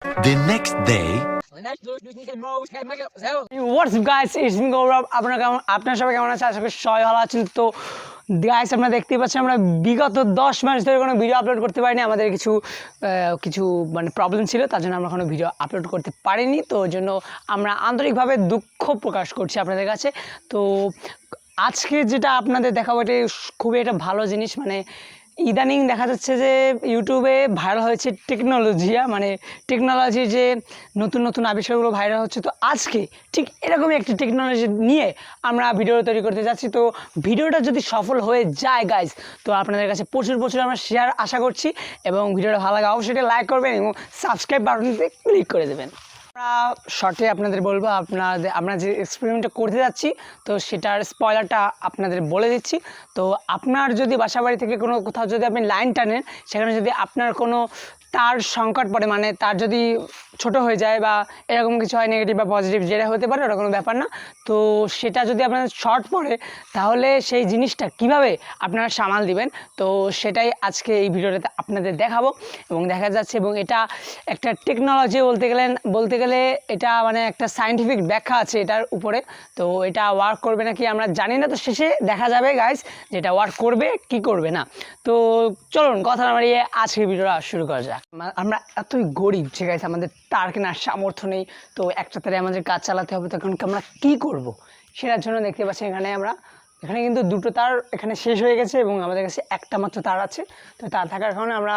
The next day. What's up guys, it's me গৌরব। আপনারা সবাই কেমন আছেন? আশা করি সবাই ভালো আছেন। তো গাইস, আপনারা দেখতেই পাচ্ছেন আমরা বিগত 10 মাস ধরে কোনো ভিডিও আপলোড করতে পারিনি। আমাদের কিছু মানে প্রবলেম ছিল, তার জন্য আমরা কোনো ভিডিও আপলোড করতে পারিনি। তো ওই জন্য আমরা আন্তরিকভাবে দুঃখ প্রকাশ করছি আপনাদের কাছে। তো আজকে যেটা আপনাদের দেখাবো, এটা খুবই একটা ভালো জিনিস। মানে ইদানিং দেখা যাচ্ছে যে ইউটিউবে ভাইরাল হয়েছে টেকনোলজির যে নতুন নতুন আবিষ্কারগুলো ভাইরাল হচ্ছে। তো আজকে ঠিক এরকমই একটি টেকনোলজি নিয়ে আমরা ভিডিও তৈরি করতে যাচ্ছি। তো ভিডিওটা যদি সফল হয়ে যায় গাইজ, তো আপনাদের কাছে প্রচুর আমরা শেয়ার আশা করছি। এবং ভিডিওটা ভালো লাগে অবশ্যই লাইক করবেন এবং সাবস্ক্রাইব বাটনটিতে ক্লিক করে দেবেন। আমরা শর্টে আপনাদের বলবো আমরা যে এক্সপেরিমেন্টটা করতে যাচ্ছি, তো সেটার স্পয়লারটা আপনাদের বলে দিচ্ছি। তো আপনার যদি বাসাবাড়ি থেকে কোথাও যদি আপনি লাইন টানেন, সেখানে যদি আপনার কোনো তার সংকট পড়ে, মানে তার যদি ছোট হয়ে যায় বা এরকম কিছু হয়, নেগেটিভ বা পজিটিভ যেটা হতে পারে, ওটা কোনো ব্যাপার না। তো সেটা যদি আপনাদের শর্ট পড়ে, তাহলে সেই জিনিসটা কিভাবে আপনারা সামাল দিবেন, তো সেটাই আজকে এই ভিডিওটাতে আপনাদের দেখাবো এবং দেখা যাচ্ছে। এবং এটা একটা টেকনোলজি বলতে গেলে এটা মানে একটা সায়েন্টিফিক ব্যাখ্যা আছে এটার উপরে। তো এটা ওয়ার্ক করবে নাকি আমরা জানি না, তো শেষে দেখা যাবে গাইস যেটা ওয়ার্ক করবে কি করবে না। তো চলুন কথা না বাড়িয়ে আজকে ভিডিওটা শুরু করা যাক। আমরা এতই গরিব যে গাইস আমাদের তার কেনার সামর্থ্য নেই। তো একটা তারে আমাদের কাজ চালাতে হবে, তখন আমরা কি করব সেটার জন্য দেখতে পাচ্ছি এখানে কিন্তু দুটো তার এখানে শেষ হয়ে গেছে এবং আমাদের কাছে একটা মাত্র তার আছে। তো তার থাকার কারণে আমরা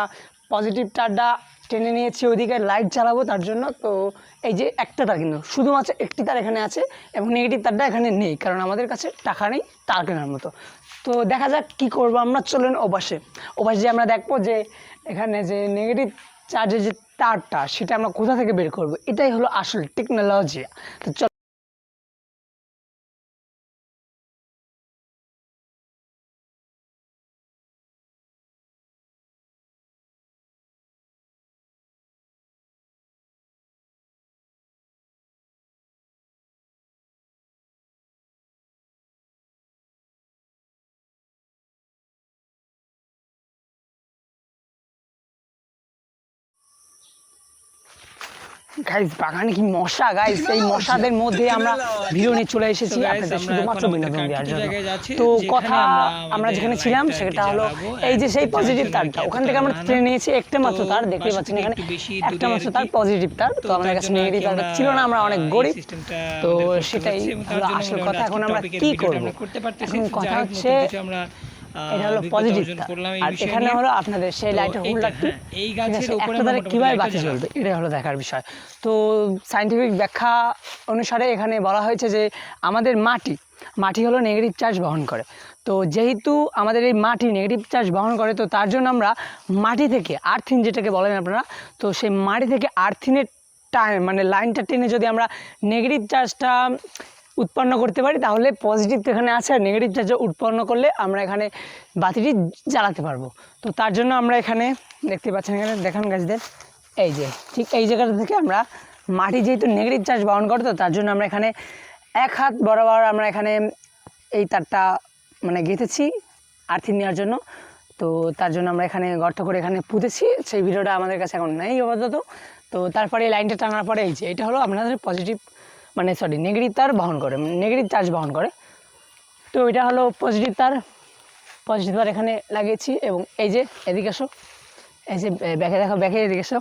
পজিটিভ তারটা টেনে নিয়েছি ওইদিকে লাইট জ্বালাবো তার জন্য। তো এই যে একটা তার, কিন্তু শুধুমাত্র একটি তার এখানে আছে এবং নেগেটিভ তারটা এখানে নেই, কারণ আমাদের কাছে টাকা নেই তার কেনার মতো। তো দেখা যাক কি করব আমরা। চলেন ওপাশে যে আমরা দেখবো যে এখানে যে নেগেটিভ চার্জের যে তারটা, সেটা আমরা কোথা থেকে বের করব। এটাই হলো আসল টেকনোলজি। তো গাইস, বাগানে কি মশা গাইস! এই মশাদের মধ্যে আমরা ভিডিও নিয়ে চলে এসেছি আপনাদের শুধুমাত্র বিনোদন দেওয়ার জন্য। তো কথা আমরা যেখানে ছিলাম সেটা হলো এই যে সেই পজিটিভ তারটা, ওখান থেকে আমরা ট্রেনে নিয়েছি একটা মাত্র তার। দেখতে পাচ্ছেন এখানে একটা মাত্র তার পজিটিভ তার। তো আমাদের কাছে নেগেটিভ তারটা ছিল না, আমরা অনেক গরিব। তো সেটাই হলো আসল কথা। এখন আমরা কি করব? এখন কথা হচ্ছে এটা হলো পজিটিভ তার, আর এখানে হলো আপনাদের সেই লাইটের হোল্ডারটি। এই গাছের উপরে একটা কিভাবে বাতি জ্বলবে, এটা হলো দেখার বিষয়। তো সায়েন্টিফিক ব্যাখ্যা অনুসারে এখানে বলা হয়েছে যে আমাদের মাটি হলো নেগেটিভ চার্জ বহন করে। তো যেহেতু আমাদের এই মাটি নেগেটিভ চার্জ বহন করে, তো তার জন্য আমরা মাটি থেকে আর্থিন যেটাকে বলেন আপনারা, তো সেই মাটি থেকে আর্থিনের মানে লাইনটা টেনে যদি আমরা নেগেটিভ চার্জটা উৎপন্ন করতে পারি, তাহলে পজিটিভ তো এখানে আছে, আর নেগেটিভ চার্জ উৎপন্ন করলে আমরা এখানে বাতিটি জ্বালাতে পারবো। তো তার জন্য আমরা এখানে দেখতে পাচ্ছেন, এখানে দেখান গাছদের, এই যে ঠিক এই জায়গাটা থেকে আমরা মাটি যেহেতু নেগেটিভ চার্জ বহন করে, তো তার জন্য আমরা এখানে 1 হাত বরাবর আমরা এখানে এই তারটা মানে গেঁথেছি আর্থিং নেওয়ার জন্য। তো তার জন্য আমরা এখানে গর্ত করে এখানে পুঁতেছি। সেই ভিডিওটা আমাদের কাছে এখন নেই আপাতত। তো তারপরে এই লাইনটা টানার পরে এই যে এটা হলো আপনাদের পজিটিভ মানে নেগেটিভ তার বহন করে, নেগেটিভ চার্জ বহন করে। তো এটা হলো পজিটিভ তার এখানে লাগিয়েছি। এবং এই যে এদিকে আসো, এই যে ব্যাকে এদিকে আসো,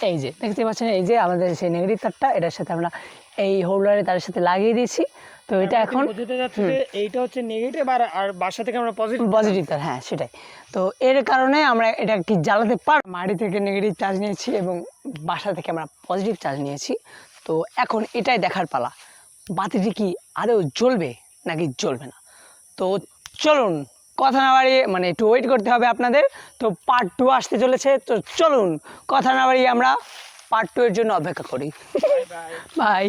এই যে দেখতে পাচ্ছেন এই যে আমাদের সেই নেগেটিভ তারটা এটার সাথে আমরা এই হোল্ডারে তার সাথে লাগিয়ে দিয়েছি। তো এটা এখন এইটা হচ্ছে নেগেটিভ আর বাসা থেকে আমরা পজিটিভ তার, হ্যাঁ সেটাই। তো এর কারণে আমরা এটা কি জ্বালাতে মাটি থেকে নেগেটিভ চার্জ নিয়েছি এবং বাসা থেকে আমরা পজিটিভ চার্জ নিয়েছি। তো এখন এটাই দেখার পালা, বাতিটি কি আদৌ জ্বলবে নাকি জ্বলবে না। তো চলুন কথা না বাড়িয়ে, মানে একটু ওয়েট করতে হবে আপনাদের। তো পার্ট 2 আসতে চলেছে। তো চলুন কথা না বাড়িয়ে আমরা পার্ট 2 এর জন্য অপেক্ষা করি। বাই।